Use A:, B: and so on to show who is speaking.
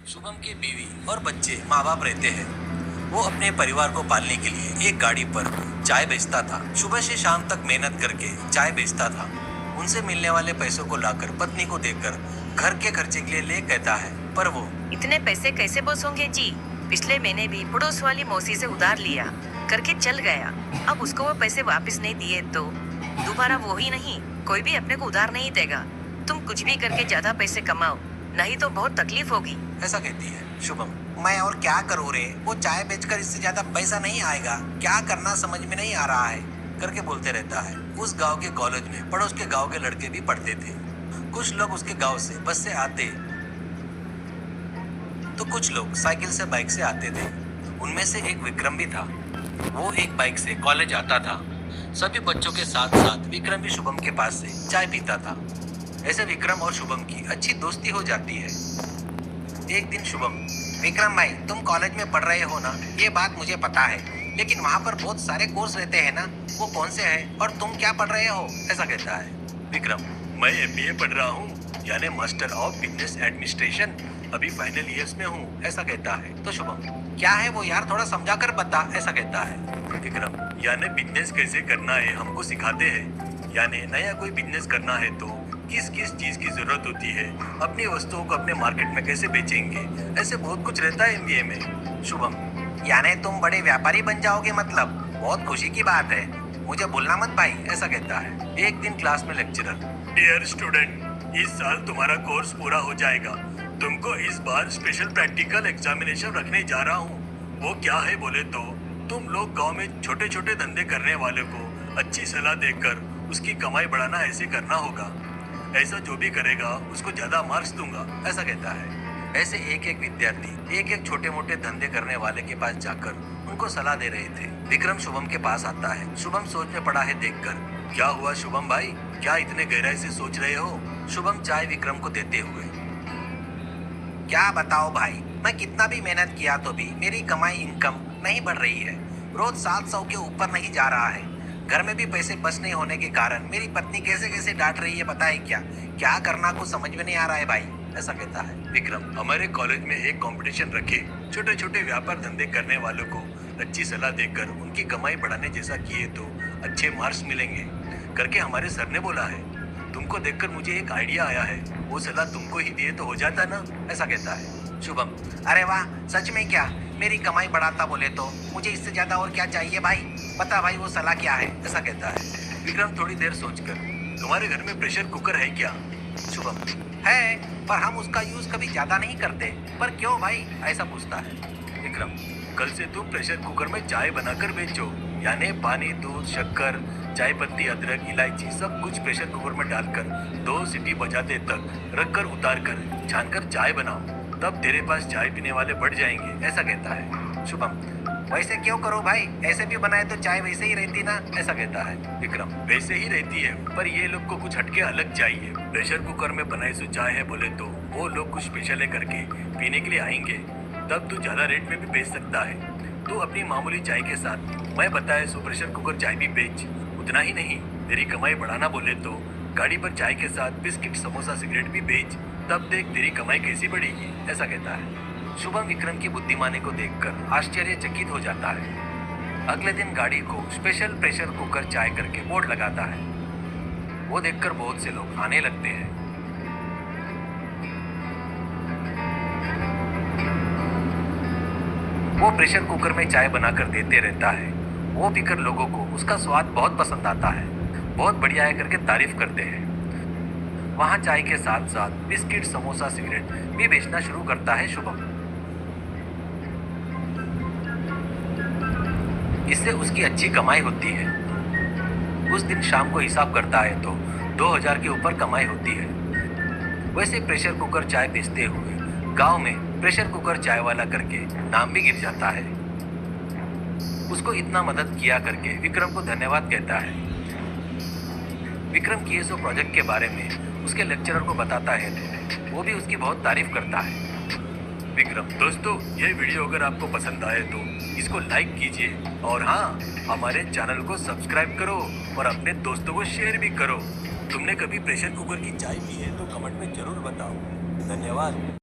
A: शुभम की बीवी और बच्चे माँ बाप रहते हैं। वो अपने परिवार को पालने के लिए एक गाड़ी पर चाय बेचता था। सुबह से शाम तक मेहनत करके चाय बेचता था। उनसे मिलने वाले पैसों को लाकर पत्नी को देकर घर के खर्चे के लिए ले कहता है, पर वो
B: इतने पैसे कैसे बचोगे जी? पिछले महीने भी पड़ोस वाली मौसी से उधार लिया करके चल गया। अब उसको वो पैसे वापस नहीं दिए तो दोबारा वो ही नहीं, कोई भी अपने को उधार नहीं देगा। तुम कुछ भी करके ज्यादा पैसे कमाओ, नहीं तो बहुत तकलीफ होगी।
A: ऐसा कहती है शुभम। मैं और क्या करूँ रे, वो चाय बेचकर इससे ज्यादा पैसा नहीं आएगा, क्या करना समझ में नहीं आ रहा है करके बोलते रहता है। उस गांव के कॉलेज में पड़ोस के गांव के लड़के भी पढ़ते थे। कुछ लोग उसके गांव से बस से आते तो कुछ लोग साइकिल से बाइक से आते थे। उनमें से एक विक्रम भी था। वो एक बाइक से कॉलेज आता था। सभी बच्चों के साथ साथ विक्रम भी शुभम के पास से चाय पीता था। ऐसे विक्रम और शुभम की अच्छी दोस्ती हो जाती है। एक दिन शुभम, विक्रम भाई तुम कॉलेज में पढ़ रहे हो ना, ये बात मुझे पता है, लेकिन वहाँ पर बहुत सारे कोर्स रहते हैं ना, वो कौन से हैं और तुम क्या पढ़ रहे हो? ऐसा कहता है विक्रम। मैं एमबीए पढ़ रहा हूँ, यानी मास्टर ऑफ बिजनेस एडमिनिस्ट्रेशन। अभी फाइनल ईयर्स में हूँ, ऐसा कहता है। तो शुभम, क्या है वो यार, थोड़ा समझा कर बता, ऐसा कहता है विक्रम। यानी बिजनेस कैसे करना है हमको सिखाते हैं, यानी नया कोई बिजनेस करना है तो किस किस चीज की जरूरत होती है, अपनी वस्तुओं को अपने मार्केट में कैसे बेचेंगे, ऐसे बहुत कुछ रहता है एमबीए में। शुभम, यानी तुम बड़े व्यापारी बन जाओगे, मतलब बहुत खुशी की बात है, मुझे भूलना मत भाई, ऐसा कहता है। एक दिन क्लास में लेक्चरर, डियर स्टूडेंट, इस साल तुम्हारा कोर्स पूरा हो जाएगा, तुमको इस बार स्पेशल प्रैक्टिकल एग्जामिनेशन रखने जा रहा हूँ। वो क्या है बोले तो तुम लोग गांव में छोटे छोटे धंधे करने वाले को अच्छी सलाह देकर उसकी कमाई बढ़ाना ऐसे करना होगा। ऐसा जो भी करेगा उसको ज्यादा मार्क्स दूंगा, ऐसा कहता है। ऐसे एक एक विद्यार्थी एक एक छोटे मोटे धंधे करने वाले के पास जाकर उनको सलाह दे रहे थे। विक्रम शुभम के पास आता है। शुभम सोच में पड़ा है देखकर। क्या हुआ शुभम भाई, क्या इतने गहराई से सोच रहे हो? शुभम चाय विक्रम को देते हुए, क्या बताओ भाई, मैं कितना भी मेहनत किया तो भी मेरी कमाई इनकम नहीं बढ़ रही है। रोज 700 के ऊपर नहीं जा रहा है। घर में भी पैसे बच नहीं होने के कारण मेरी पत्नी कैसे कैसे डांट रही है, पता है क्या? क्या करना कुछ समझ में नहीं आ रहा है भाई, ऐसा कहता है विक्रम। हमारे कॉलेज में एक कंपटीशन रखे, छोटे छोटे व्यापार धंधे करने वालों को अच्छी सलाह देकर उनकी कमाई बढ़ाने जैसा किए तो अच्छे मार्क्स मिलेंगे करके हमारे सर ने बोला है। तुमको देखकर मुझे एक आइडिया आया है, वो सलाह तुमको ही दिए तो हो जाता ना, ऐसा कहता है शुभम। अरे वाह, सच में क्या? मेरी कमाई बढ़ाता बोले तो मुझे इससे ज्यादा और क्या चाहिए भाई? बता भाई वो सलाह क्या है, ऐसा कहता है विक्रम थोड़ी देर सोचकर। तुम्हारे घर में प्रेशर कुकर है क्या? शुभम, है, पर हम उसका यूज कभी ज्यादा नहीं करते। पर क्यों भाई, ऐसा पूछता है विक्रम। कल से तुम प्रेशर कुकर में चाय बनाकर बेचो, यानी पानी, दूध, शक्कर, चाय पत्ती, अदरक, इलायची सब कुछ प्रेशर कुकर में डालकर 2 सीटी बजाते तक रखकर उतार कर छानकर चाय बनाओ, तब तेरे पास चाय पीने वाले बढ़ जाएंगे, ऐसा कहता है शुभम। वैसे क्यों करो भाई, ऐसे भी बनाए तो चाय वैसे ही रहती ना, ऐसा कहता है विक्रम। वैसे ही रहती है, पर ये लोग को कुछ हटके अलग चाहिए। प्रेशर कुकर में बनाई सो चाय है बोले तो वो लोग कुछ स्पेशल है करके पीने के लिए आएंगे, तब तू ज्यादा रेट में भी बेच सकता है। तू अपनी मामूली चाय के साथ मैं बताए सो प्रेशर कुकर चाय भी बेच। उतना ही नहीं, तेरी कमाई बढ़ाना बोले तो गाड़ी पर चाय के साथ बिस्किट, समोसा, सिगरेट भी बेच, तब देख तेरी कमाई कैसी बढ़ेगी, ऐसा कहता है। शुभम विक्रम की बुद्धिमानी को देखकर आश्चर्यचकित हो जाता है। अगले दिन गाड़ी को स्पेशल प्रेशर कुकर चाय करके बोर्ड लगाता है। वो देखकर बहुत से लोग आने लगते हैं। वो प्रेशर कुकर में चाय बनाकर देते रहता है। वो पीकर लोगों को उसका स्वाद बहुत पसंद आता है, बहुत बढ़िया है करके तारीफ करते हैं। वहाँ चाय के साथ साथ बिस्किट, समोसा, सिगरेट भी बेचना शुरू करता है शुभम। इससे उसकी अच्छी कमाई होती है। उस दिन शाम को हिसाब करता है तो 2000 के ऊपर कमाई होती है। वैसे प्रेशर कुकर चाय बेचते हुए गांव में प्रेशर कुकर चाय वाला करके नाम भी गिर जाता है। उसको इतना मदद किया करके विक्रम को धन्यवाद कहता है। विक्रम किए सो प्रोजेक्ट के बारे में उसके लेक्चरर को बताता है तो वो भी उसकी बहुत तारीफ करता है। विक्रम, दोस्तों ये वीडियो अगर आपको पसंद आए तो इसको लाइक कीजिए और हाँ, हमारे चैनल को सब्सक्राइब करो और अपने दोस्तों को शेयर भी करो। तुमने कभी प्रेशर कुकर की चाय पी है तो कमेंट में जरूर बताओ। धन्यवाद।